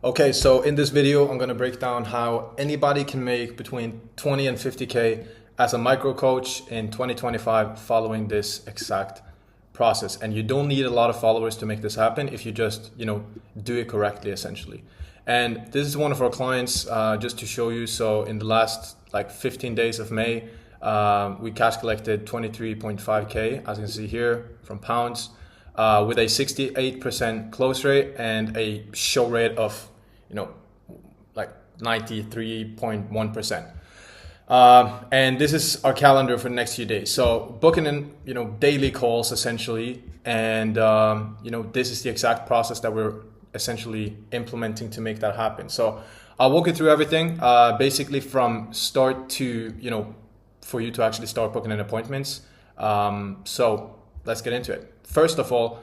Okay, so in this video, I'm gonna break down how anybody can make between 20 and 50K as a micro coach in 2025 following this exact process. And you don't need a lot of followers to make this happen if you just, do it correctly, essentially. And this is one of our clients, just to show you. So in the last 15 days of May, we cash collected 23.5K, as you can see here, from pounds, with a 68% close rate and a show rate of 93.1%. And this is our calendar for the next few days. So booking in, daily calls essentially. And, this is the exact process that we're essentially implementing to make that happen. So I'll walk you through everything, basically from start to, for you to actually start booking in appointments. So let's get into it. First of all,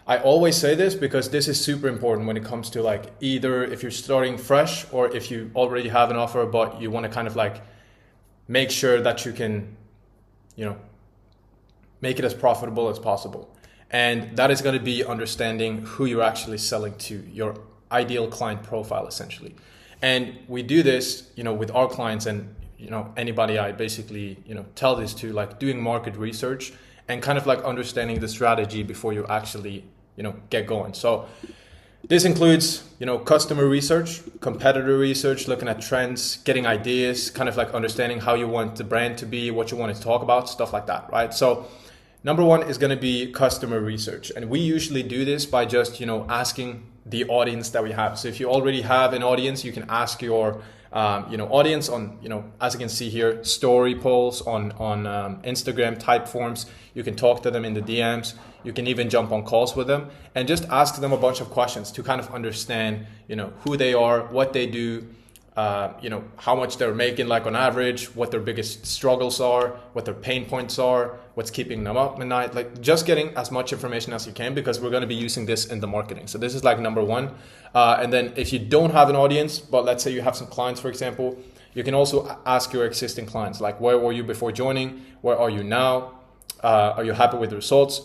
I always say this because this is super important when it comes to either if you're starting fresh or if you already have an offer, but you want to kind of make sure that you can, make it as profitable as possible. And that is going to be understanding who you're actually selling to, your ideal client profile, essentially. And we do this, with our clients and, anybody I basically, tell this to, doing market research and kind of understanding the strategy before you actually, get going. So this includes, customer research, competitor research, looking at trends, getting ideas, kind of understanding how you want the brand to be, what you want to talk about, stuff like that, right? So number one is going to be customer research. And we usually do this by just, asking the audience that we have. So if you already have an audience, you can ask your audience on, as you can see here, story polls on Instagram type forms. You can talk to them in the DMs. You can even jump on calls with them and just ask them a bunch of questions to kind of understand, who they are, what they do, how much they're making on average, what their biggest struggles are, what their pain points are, what's keeping them up at night, just getting as much information as you can, because we're going to be using this in the marketing. So this is number one. And then if you don't have an audience, but let's say you have some clients, for example, you can also ask your existing clients, where were you before joining? Where are you now? Are you happy with the results?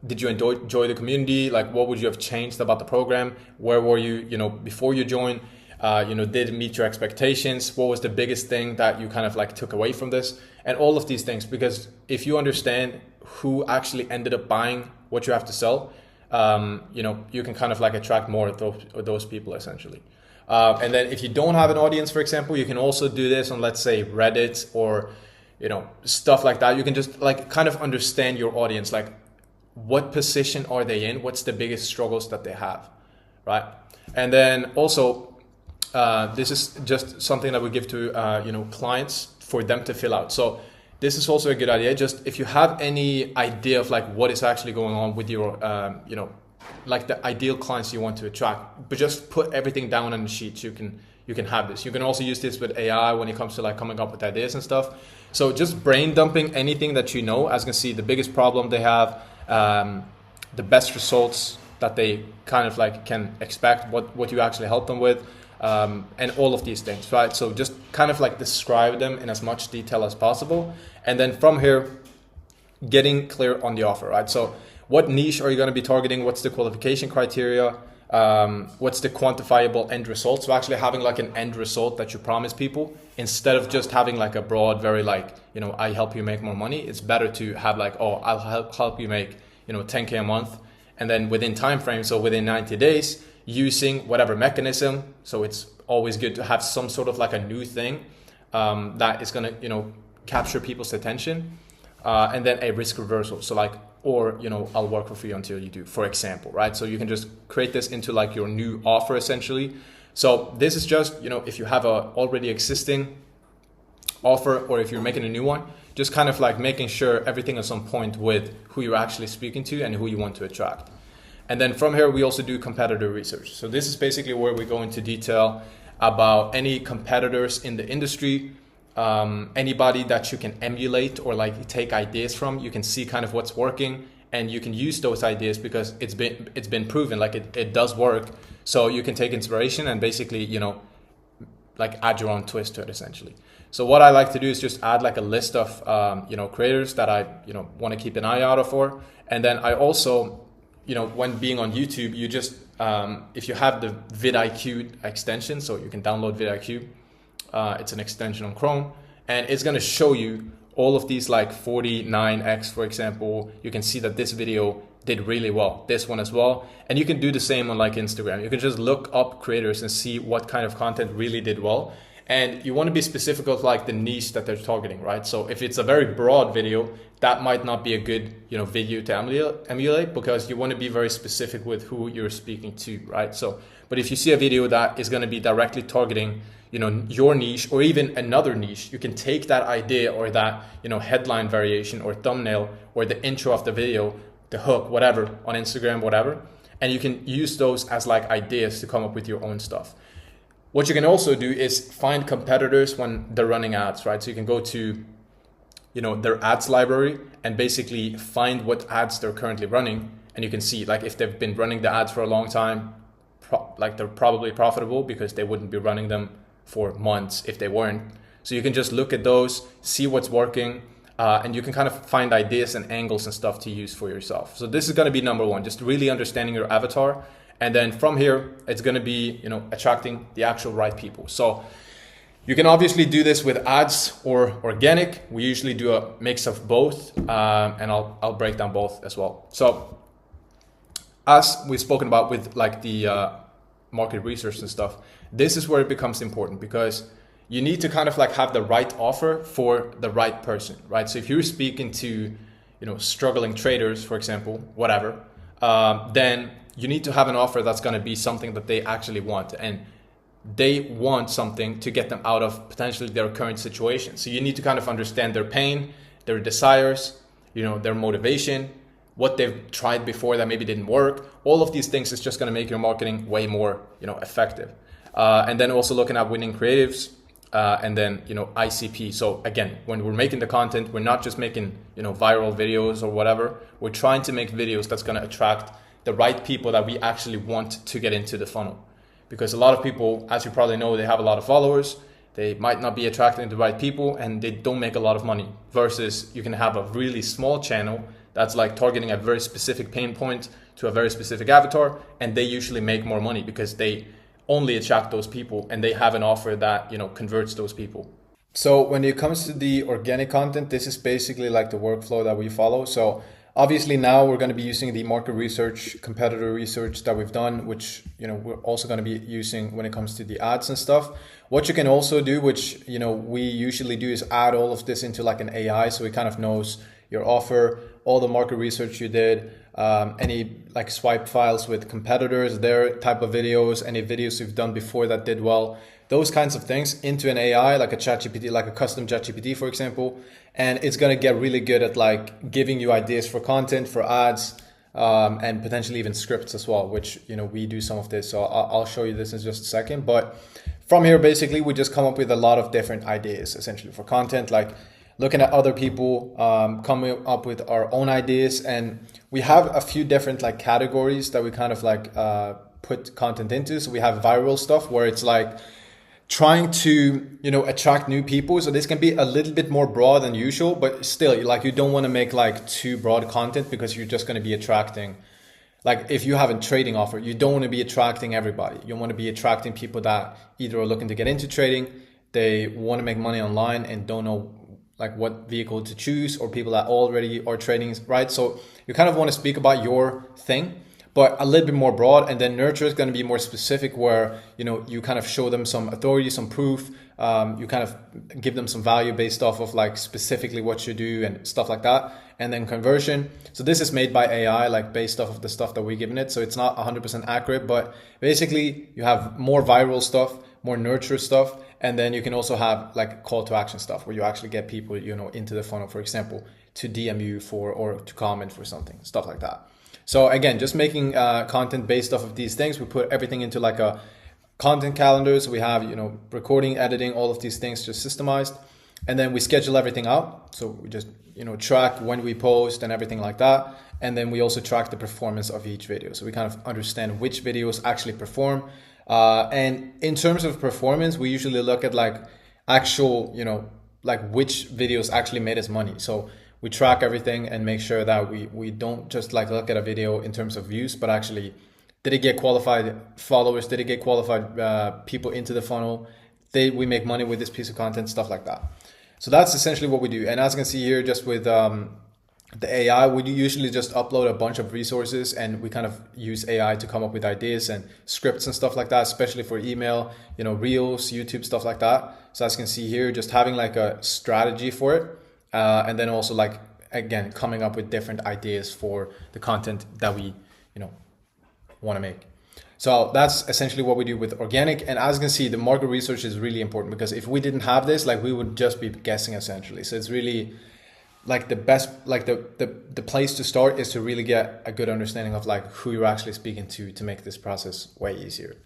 Did you enjoy the community? What would you have changed about the program? Where were you, before you joined? Did it meet your expectations? What was the biggest thing that you kind of took away from this? And all of these things, because if you understand who actually ended up buying what you have to sell, you can kind of attract more of those people, essentially. And then if you don't have an audience, for example, you can also do this on, let's say, Reddit or, stuff like that. You can just kind of understand your audience, what position are they in? What's the biggest struggles that they have, right? And then also, this is just something that we give to clients for them to fill out. So this is also a good idea. Just if you have any idea of what is actually going on with your the ideal clients you want to attract, but just put everything down on the sheet. You can have this. You can also use this with AI when it comes to coming up with ideas and stuff. So just brain dumping anything that as you can see, the biggest problem they have, the best results that they kind of can expect, what you actually help them with. And all of these things, right? So just kind of describe them in as much detail as possible. And then from here, getting clear on the offer, right? So what niche are you going to be targeting? What's the qualification criteria? What's the quantifiable end result? So actually having an end result that you promise people, instead of just having a broad, very I help you make more money. It's better to have I'll help you make, 10K a month. And then within time frame, so within 90 days, using whatever mechanism. So it's always good to have some sort of a new thing that is going to, capture people's attention. And then a risk reversal. So I'll work for free until you do, for example, right? So you can just create this into your new offer, essentially. So this is just, if you have a already existing offer or if you're making a new one, just kind of making sure everything is on point with who you're actually speaking to and who you want to attract. And then from here, we also do competitor research. So this is basically where we go into detail about any competitors in the industry, anybody that you can emulate or take ideas from. You can see kind of what's working and you can use those ideas because it's been proven it does work. So you can take inspiration and basically, add your own twist to it, essentially. So what I like to do is just add a list of, creators that I, want to keep an eye out for. And then I also, when being on YouTube, you just if you have the vidIQ extension, so you can download vidIQ. It's an extension on Chrome, and it's going to show you all of these, like 49x, for example. You can see that this video did really well, this one as well. And you can do the same on like Instagram. You can just look up creators and see what kind of content really did well. And you want to be specific of like the niche that they're targeting, right? So if it's a very broad video, that might not be a good, video to emulate, because you want to be very specific with who you're speaking to, right? So, but if you see a video that is going to be directly targeting, your niche or even another niche, you can take that idea or that, headline variation or thumbnail or the intro of the video, the hook, whatever, on Instagram, whatever, and you can use those as like ideas to come up with your own stuff. What you can also do is find competitors when they're running ads, right? So you can go to, their ads library and basically find what ads they're currently running. And you can see like if they've been running the ads for a long time, they're probably profitable, because they wouldn't be running them for months if they weren't. So you can just look at those, see what's working, and you can kind of find ideas and angles and stuff to use for yourself. So this is going to be number one, just really understanding your avatar. And then from here, it's going to be, attracting the actual right people. So you can obviously do this with ads or organic. We usually do a mix of both, and I'll break down both as well. So as we've spoken about with like the market research and stuff, this is where it becomes important, because you need to kind of like have the right offer for the right person, right? So if you're speaking to, struggling traders, for example, whatever, then you need to have an offer that's going to be something that they actually want, and they want something to get them out of potentially their current situation. So you need to kind of understand their pain, their desires, their motivation, what they've tried before that maybe didn't work. All of these things is just going to make your marketing way more, effective. And then also looking at winning creatives, and then, ICP. So again, when we're making the content, we're not just making, viral videos or whatever. We're trying to make videos that's going to attract the right people that we actually want to get into the funnel. Because a lot of people, as you probably know, they have a lot of followers. They might not be attracting the right people, and they don't make a lot of money. Versus you can have a really small channel that's like targeting a very specific pain point to a very specific avatar, and they usually make more money because they only attract those people and they have an offer that, converts those people. So when it comes to the organic content, this is basically like the workflow that we follow. So obviously now we're going to be using the market research, competitor research that we've done, which, we're also going to be using when it comes to the ads and stuff. What you can also do, which, we usually do, is add all of this into like an AI. So it kind of knows your offer, all the market research you did, any like swipe files with competitors, their type of videos, any videos you've done before that did well, those kinds of things into an AI, like a ChatGPT, like a custom ChatGPT, for example. And it's going to get really good at like giving you ideas for content, for ads, and potentially even scripts as well, which, we do some of this. So I'll show you this in just a second. But from here, basically, we just come up with a lot of different ideas, essentially, for content, like looking at other people, coming up with our own ideas. And we have a few different like categories that we kind of like put content into. So we have viral stuff, where it's like trying to, attract new people. So this can be a little bit more broad than usual, but still, like, you don't want to make like too broad content, because you're just going to be attracting, like, if you have a trading offer, you don't want to be attracting everybody. You want to be attracting people that either are looking to get into trading, they want to make money online and don't know like what vehicle to choose, or people that already are trading, right? So you kind of want to speak about your thing, but a little bit more broad. And then nurture is going to be more specific, where, you kind of show them some authority, some proof. You kind of give them some value based off of like specifically what you do and stuff like that. And then conversion. So this is made by AI, like based off of the stuff that we're giving it. So it's not 100% accurate, but basically you have more viral stuff, more nurture stuff. And then you can also have like call to action stuff, where you actually get people, into the funnel, for example, to DM you for, or to comment for something, stuff like that. So again, just making content based off of these things. We put everything into like a content calendar. So we have, recording, editing, all of these things just systemized. And then we schedule everything out. So we just, track when we post and everything like that. And then we also track the performance of each video. So we kind of understand which videos actually perform. And in terms of performance, we usually look at like actual, like which videos actually made us money. So we track everything and make sure that we don't just like look at a video in terms of views, but actually Did it get qualified followers? Did it get qualified people into the funnel? Did we make money with this piece of content? Stuff like that. So that's essentially what we do. And as you can see here, just with the AI, we usually just upload a bunch of resources and we kind of use AI to come up with ideas and scripts and stuff like that, especially for email, Reels, YouTube, stuff like that. So as you can see here, just having like a strategy for it. And then also like, again, coming up with different ideas for the content that we, want to make. So that's essentially what we do with organic. And as you can see, the market research is really important, because if we didn't have this, like we would just be guessing essentially. So it's really like the best, like the place to start is to really get a good understanding of like who you're actually speaking to make this process way easier.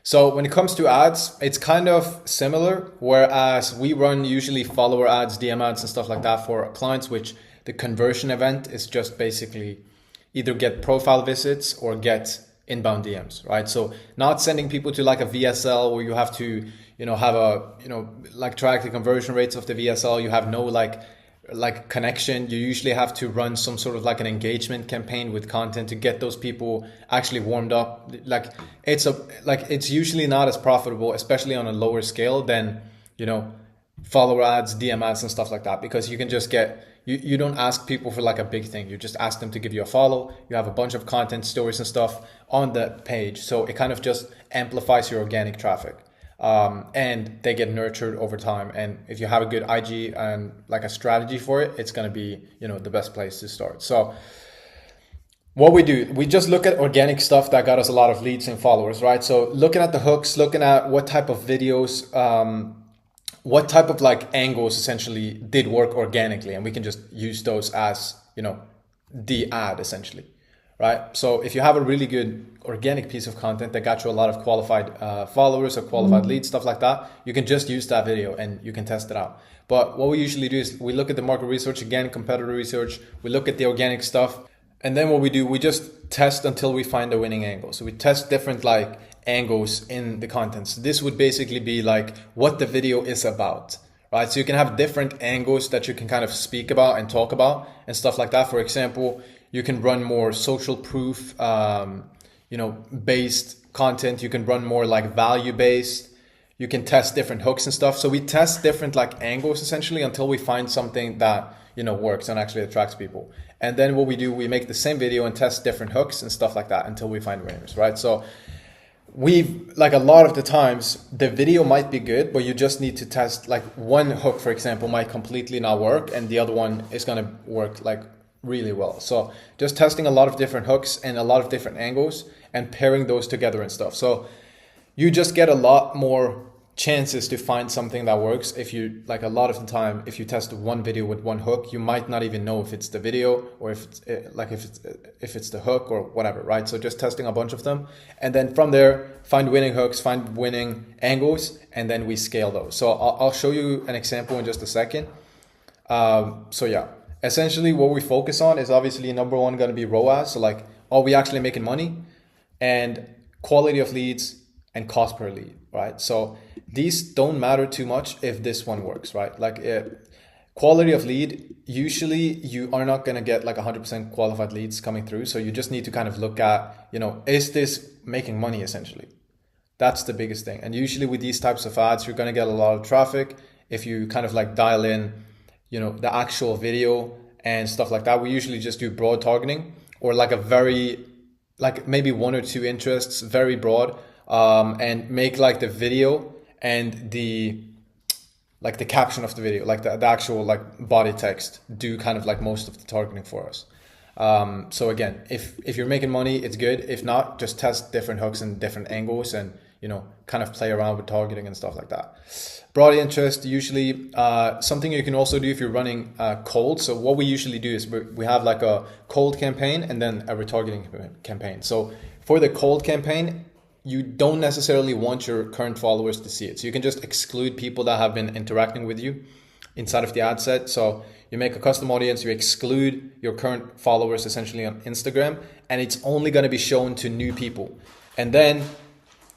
So when it comes to ads, it's kind of similar, whereas we run usually follower ads, DM ads and stuff like that for our clients, which the conversion event is just basically either get profile visits or get inbound DMs, right? So not sending people to like a VSL where you have to, have a, like track the conversion rates of the VSL. You have no like connection. You usually have to run some sort of like an engagement campaign with content to get those people actually warmed up. Like it's usually not as profitable, especially on a lower scale than, follower ads, DM ads and stuff like that, because you can just get, you don't ask people for like a big thing. You just ask them to give you a follow. You have a bunch of content, stories and stuff on the page. So it kind of just amplifies your organic traffic. And they get nurtured over time. And if you have a good IG and like a strategy for it, it's going to be, the best place to start. So what we do, we just look at organic stuff that got us a lot of leads and followers, right? So looking at the hooks, looking at what type of videos, what type of like angles essentially did work organically, and we can just use those as, the ad essentially, right? So if you have a really good organic piece of content that got you a lot of qualified followers or qualified leads, stuff like that, you can just use that video and you can test it out. But what we usually do is we look at the market research, again, competitor research, we look at the organic stuff, and then what we do, we just test until we find the winning angle. So we test different like angles in the content. So this would basically be like what the video is about, right? So you can have different angles that you can kind of speak about and talk about and stuff like that. For example, you can run more social proof, based content. You can run more like value based. You can test different hooks and stuff. So we test different like angles essentially until we find something that, works and actually attracts people. And then what we do, we make the same video and test different hooks and stuff like that until we find winners, right? So we've like a lot of the times the video might be good, but you just need to test like one hook, for example, might completely not work and the other one is going to work like really well. So just testing a lot of different hooks and a lot of different angles and pairing those together and stuff. So you just get a lot more chances to find something that works. If you like a lot of the time, if you test one video with one hook, you might not even know if it's the video or if it's the hook or whatever, right? So just testing a bunch of them, and then from there find winning hooks, find winning angles, and then we scale those. So I'll show you an example in just a second. So yeah, essentially what we focus on is obviously number one going to be ROAS. So like, are we actually making money, and quality of leads and cost per lead, right? So these don't matter too much if this one works, right? Like quality of lead, usually you are not going to get like 100% qualified leads coming through. So you just need to kind of look at, is this making money essentially? That's the biggest thing. And usually with these types of ads, you're going to get a lot of traffic. If you kind of like dial in, the actual video and stuff like that, we usually just do broad targeting or like a very, like maybe one or two interests, very broad, and make like the video and the caption of the video, like the actual like body text, do kind of like most of the targeting for us. So again, if you're making money, it's good. If not, just test different hooks and different angles and, kind of play around with targeting and stuff like that. Broad interest, usually something you can also do if you're running cold. So what we usually do is we have like a cold campaign and then a retargeting campaign. So for the cold campaign, you don't necessarily want your current followers to see it. So you can just exclude people that have been interacting with you inside of the ad set. So you make a custom audience, you exclude your current followers essentially on Instagram, and it's only going to be shown to new people. And then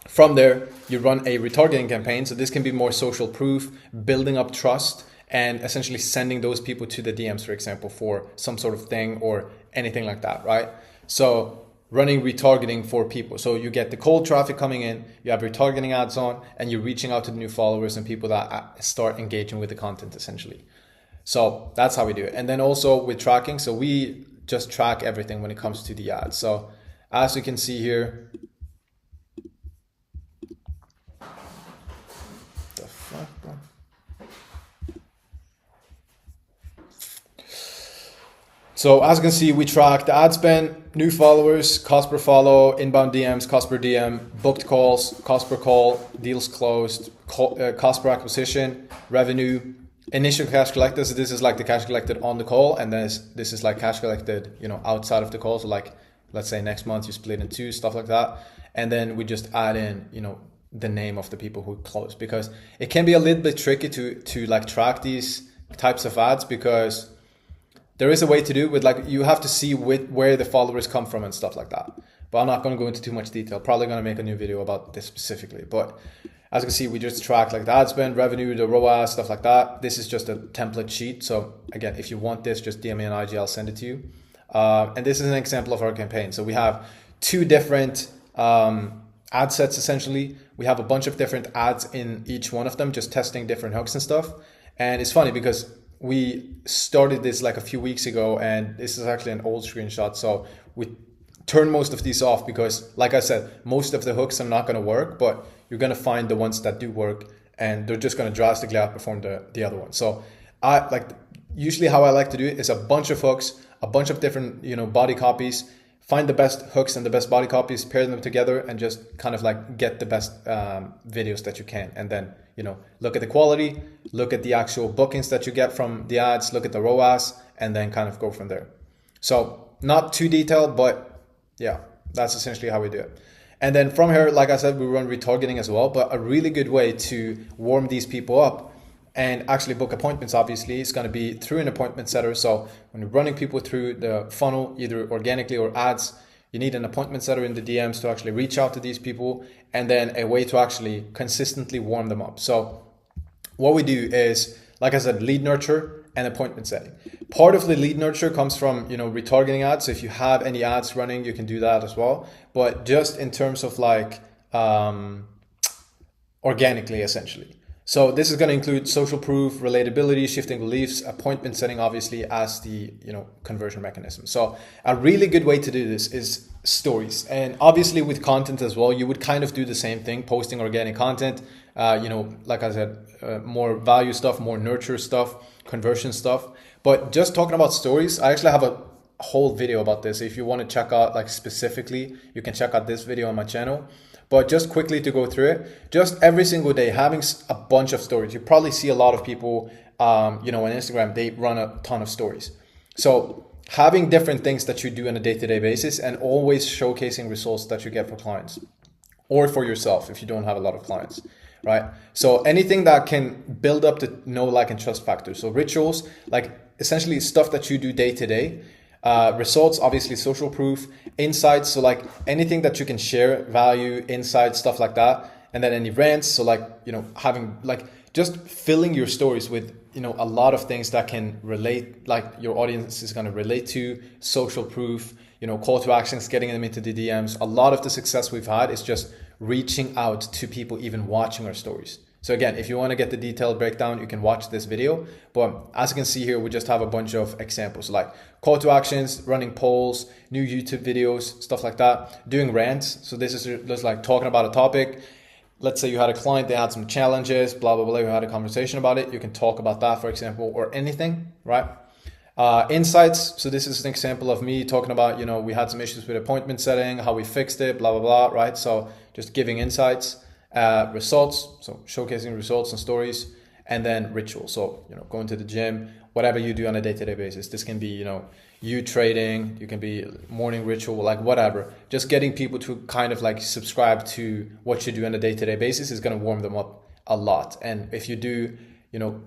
from there, you run a retargeting campaign. So this can be more social proof, building up trust, and essentially sending those people to the DMs, for example, for some sort of thing or anything like that, right? So running retargeting for people. So you get the cold traffic coming in, you have retargeting ads on, and you're reaching out to the new followers and people that start engaging with the content essentially. So that's how we do it. And then also with tracking, so we just track everything when it comes to the ads. So as you can see here, the fuck, bro? So as you can see, we track the ad spend, new followers, cost per follow, inbound DMs, cost per DM, booked calls, cost per call, deals closed, cost per acquisition, revenue, initial cash collected. So this is like the cash collected on the call, and then this is like cash collected, outside of the call. So like, let's say next month you split in two, stuff like that. And then we just add in, the name of the people who close, because it can be a little bit tricky to like track these types of ads, because there is a way to do it with, like, you have to see where the followers come from and stuff like that. But I'm not going to go into too much detail. Probably going to make a new video about this specifically. But as you can see, we just track like the ad spend, revenue, the ROAS, stuff like that. This is just a template sheet. So again, if you want this, just DM me on IG, I'll send it to you. And this is an example of our campaign. So we have two different ad sets essentially. We have a bunch of different ads in each one of them, just testing different hooks and stuff. And it's funny because we started this like a few weeks ago, and this is actually an old screenshot. So we turned most of these off because, like I said, most of the hooks are not going to work, but you're going to find the ones that do work, and they're just going to drastically outperform the other ones. So usually how I like to do it is a bunch of hooks, a bunch of different, body copies, find the best hooks and the best body copies, pair them together, and just kind of like get the best videos that you can. And then, look at the quality, look at the actual bookings that you get from the ads, look at the ROAS, and then kind of go from there. So not too detailed, but yeah, that's essentially how we do it. And then from here, like I said, we run retargeting as well, but a really good way to warm these people up and actually book appointments, obviously, is going to be through an appointment setter. So when you're running people through the funnel, either organically or ads, you need an appointment setter in the DMs to actually reach out to these people, and then a way to actually consistently warm them up. So what we do is, like I said, lead nurture and appointment setting. Part of the lead nurture comes from, retargeting ads. So if you have any ads running, you can do that as well. But just in terms of like organically, essentially. So this is going to include social proof, relatability, shifting beliefs, appointment setting, obviously, as the conversion mechanism. So a really good way to do this is stories. And obviously with content as well, you would kind of do the same thing, posting organic content, like I said, more value stuff, more nurture stuff, conversion stuff. But just talking about stories, I actually have a whole video about this. If you want to check out like specifically, you can check out this video on my channel. But just quickly to go through it, just every single day, having a bunch of stories. You probably see a lot of people, on Instagram, they run a ton of stories. So having different things that you do on a day-to-day basis, and always showcasing results that you get for clients or for yourself if you don't have a lot of clients, right? So anything that can build up the know, like, and trust factor. So rituals, like essentially stuff that you do day to day. Results, obviously social proof, insights, so like anything that you can share, value, insights, stuff like that. And then any rants, so like, having like just filling your stories with, a lot of things that can relate, like your audience is going to relate to, social proof, call to actions, getting them into the DMs. A lot of the success we've had is just reaching out to people even watching our stories. So again, if you want to get the detailed breakdown, you can watch this video. But as you can see here, we just have a bunch of examples like call to actions, running polls, new YouTube videos, stuff like that, doing rants. So this is just like talking about a topic. Let's say you had a client, they had some challenges, blah, blah, blah. You had a conversation about it. You can talk about that, for example, or anything, right? Insights. So this is an example of me talking about, we had some issues with appointment setting, how we fixed it, blah, blah, blah, right? So just giving insights. Results, so showcasing results and stories, and then rituals. So, going to the gym, whatever you do on a day-to-day basis. This can be, you trading, you can be morning ritual, like whatever. Just getting people to kind of like subscribe to what you do on a day-to-day basis is going to warm them up a lot. And if you do,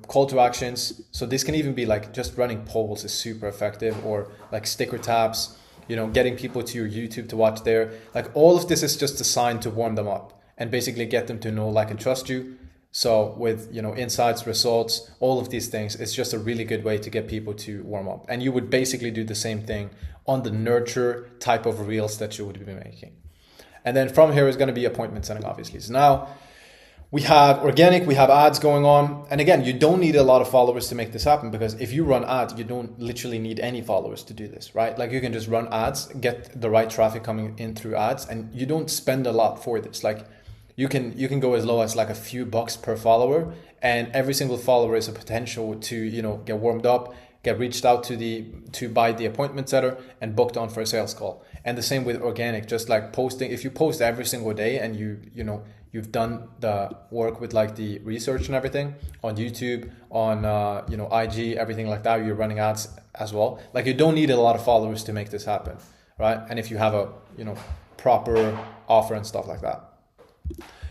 call to actions, so this can even be like just running polls is super effective, or like sticker tabs, getting people to your YouTube to watch there. Like all of this is just designed to warm them up and basically get them to know, like, and trust you. So with, you know, insights, results, all of these things, it's just a really good way to get people to warm up. And you would basically do the same thing on the nurture type of reels that you would be making. And then from here is going to be appointment setting, obviously. So now we have organic, we have ads going on. And again, you don't need a lot of followers to make this happen, because if you run ads, you don't literally need any followers to do this, right? Like you can just run ads, get the right traffic coming in through ads, and you don't spend a lot for this. Like you can go as low as like a few bucks per follower, and every single follower is a potential to, you know, get warmed up, get reached out to by the appointment setter and booked on for a sales call. And the same with organic, just like posting. If you post every single day and you've done the work with like the research and everything on YouTube, on IG, everything like that, you're running ads as well. Like you don't need a lot of followers to make this happen, right? And if you have a, you know, proper offer and stuff like that.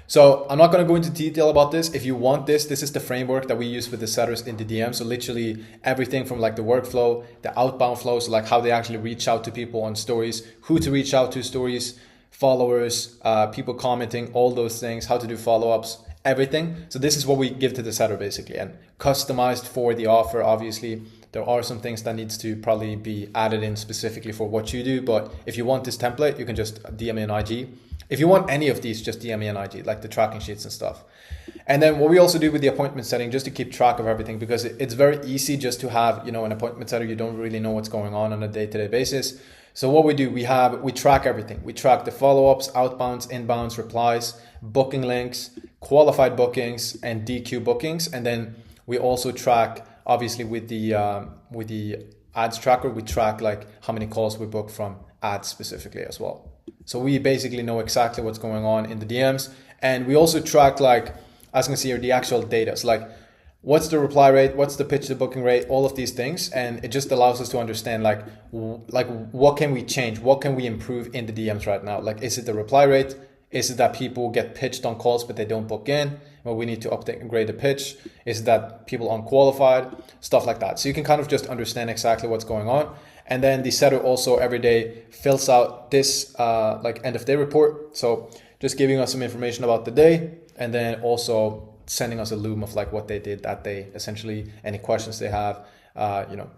So I'm not going to go into detail about this. If you want this is the framework that we use with the setters in the DM. So literally everything from like the workflow, the outbound flows, so like how they actually reach out to people on stories, who to reach out to stories, followers, people commenting, all those things, how to do follow-ups, everything. So this is what we give to the setter basically, and customized for the offer. Obviously, there are some things that needs to probably be added in specifically for what you do. But if you want this template, you can just DM me on IG. If you want any of these, just DM me on IG, like the tracking sheets and stuff. And then what we also do with the appointment setting, just to keep track of everything, because it's very easy just to have, you know, an appointment setter. You don't really know what's going on a day-to-day basis. So what we do, we track everything. We track the follow-ups, outbounds, inbounds, replies, booking links, qualified bookings, and DQ bookings. And then we also track, obviously with the ads tracker, we track like how many calls we book from ads specifically as well. So we basically know exactly what's going on in the DMs. And we also track, like, as you can see here, the actual data. So like, what's the reply rate? What's the pitch to booking rate? All of these things. And it just allows us to understand like what can we change? What can we improve in the DMs right now? Like, is it the reply rate? Is it that people get pitched on calls, but they don't book in? Well, we need to upgrade the pitch. Is it that people unqualified? Stuff like that. So you can kind of just understand exactly what's going on. And then the setter also every day fills out this like end of day report. So just giving us some information about the day, and then also sending us a loom of like what they did that day, essentially any questions they have,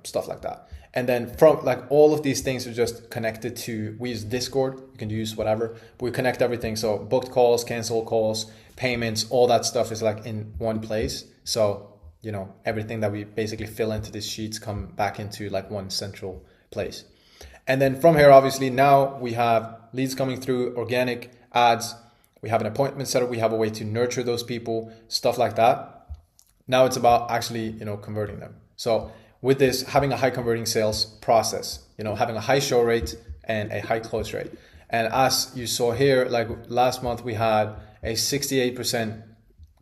stuff like that. And then from like all of these things are just connected to, we use Discord, you can use whatever, but we connect everything. So booked calls, canceled calls, payments, all that stuff is like in one place. So, you know, everything that we basically fill into these sheets come back into like one central place. And then from here, obviously now we have leads coming through, organic, ads, we have an appointment setup, we have a way to nurture those people, stuff like that. Now it's about actually, you know, converting them. So with this, having a high converting sales process, you know, having a high show rate and a high close rate. And as you saw here, like last month we had a 68%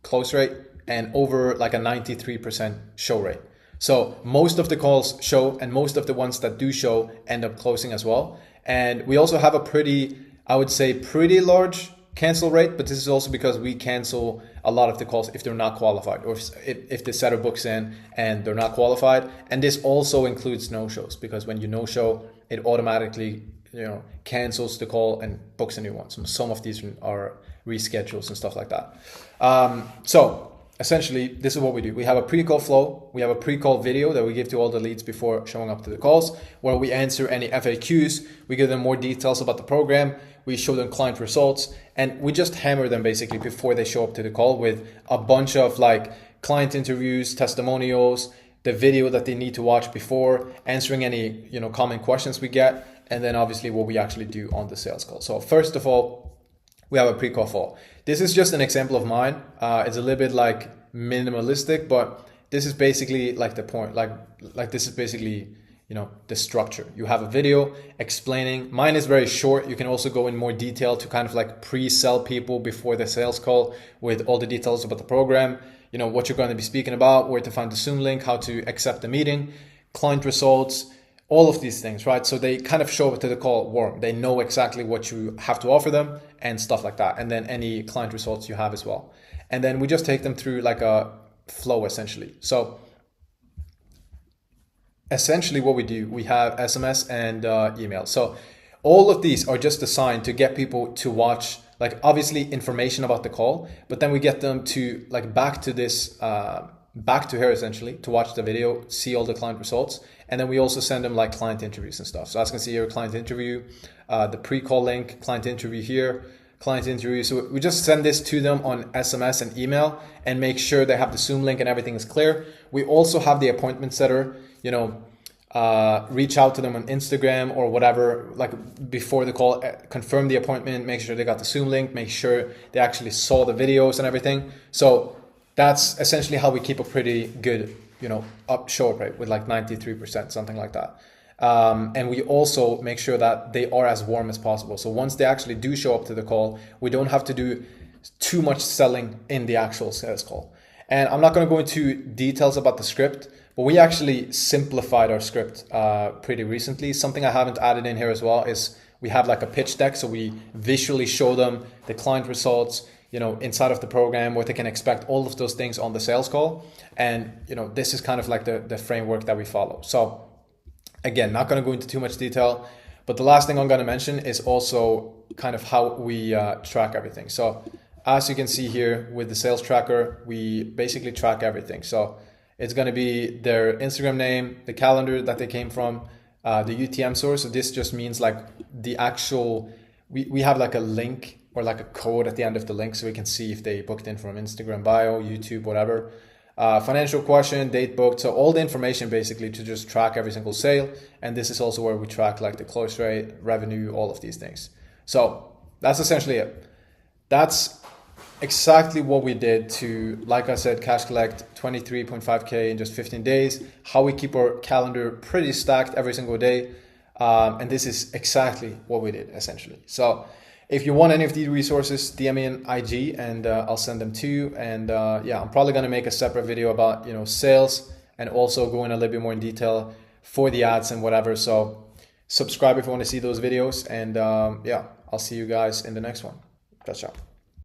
close rate and over like a 93% show rate. So most of the calls show, and most of the ones that do show end up closing as well. And we also have a pretty large cancel rate, but this is also because we cancel a lot of the calls if they're not qualified, or if the setter books in and they're not qualified. And this also includes no-shows, because when you no-show, it automatically, you know, cancels the call and books a new one. So some of these are reschedules and stuff like that. So essentially, this is what we do. We have a pre-call flow. We have a pre-call video that we give to all the leads before showing up to the calls, where we answer any FAQs. We give them more details about the program. We show them client results, and we just hammer them basically before they show up to the call with a bunch of like client interviews, testimonials, the video that they need to watch before, answering any, you know, common questions we get, and then obviously what we actually do on the sales call. So first of all, we have a pre-call flow. This is just an example of mine. It's a little bit like minimalistic, but this is basically like the point. Like this is basically, you know, the structure. You have a video explaining. Mine is very short. You can also go in more detail to kind of like pre-sell people before the sales call with all the details about the program, you know, what you're going to be speaking about, where to find the Zoom link, how to accept the meeting, client results, all of these things, right? So they kind of show up to the call warm. They know exactly what you have to offer them and stuff like that. And then any client results you have as well. And then we just take them through like a flow essentially. So essentially what we do, we have SMS and email. So all of these are just designed to get people to watch, like obviously information about the call, but then we get them to like back to this, back to here essentially to watch the video, see all the client results. And then we also send them like client interviews and stuff. So as you can see here, client interview, the pre-call link, client interview here, client interview. So we just send this to them on SMS and email and make sure they have the Zoom link and everything is clear. We also have the appointment setter, you know, reach out to them on Instagram or whatever, like before the call, confirm the appointment, make sure they got the Zoom link, make sure they actually saw the videos and everything. So that's essentially how we keep a pretty good, you know, show up rate with like 93%, something like that. And we also make sure that they are as warm as possible. So once they actually do show up to the call, we don't have to do too much selling in the actual sales call. And I'm not going to go into details about the script, but we actually simplified our script pretty recently. Something I haven't added in here as well is we have like a pitch deck. So we visually show them the client results, you know, inside of the program, what they can expect, all of those things on the sales call. And, you know, this is kind of like the framework that we follow. So again, not going to go into too much detail, but the last thing I'm going to mention is also kind of how we track everything. So as you can see here with the sales tracker, we basically track everything. So it's going to be their Instagram name, the calendar that they came from, the UTM source. So this just means like the actual, we have like a link or like a code at the end of the link so we can see if they booked in from Instagram bio, YouTube, whatever. Financial question, date booked. So all the information basically to just track every single sale. And this is also where we track like the close rate, revenue, all of these things. So that's essentially it. That's exactly what we did to, like I said, cash collect 23.5K in just 15 days, how we keep our calendar pretty stacked every single day. And this is exactly what we did essentially. So if you want any of these resources, DM me in IG and I'll send them to you. And yeah, I'm probably going to make a separate video about, you know, sales and also go in a little bit more in detail for the ads and whatever. So subscribe if you want to see those videos. And yeah, I'll see you guys in the next one. Ciao, ciao.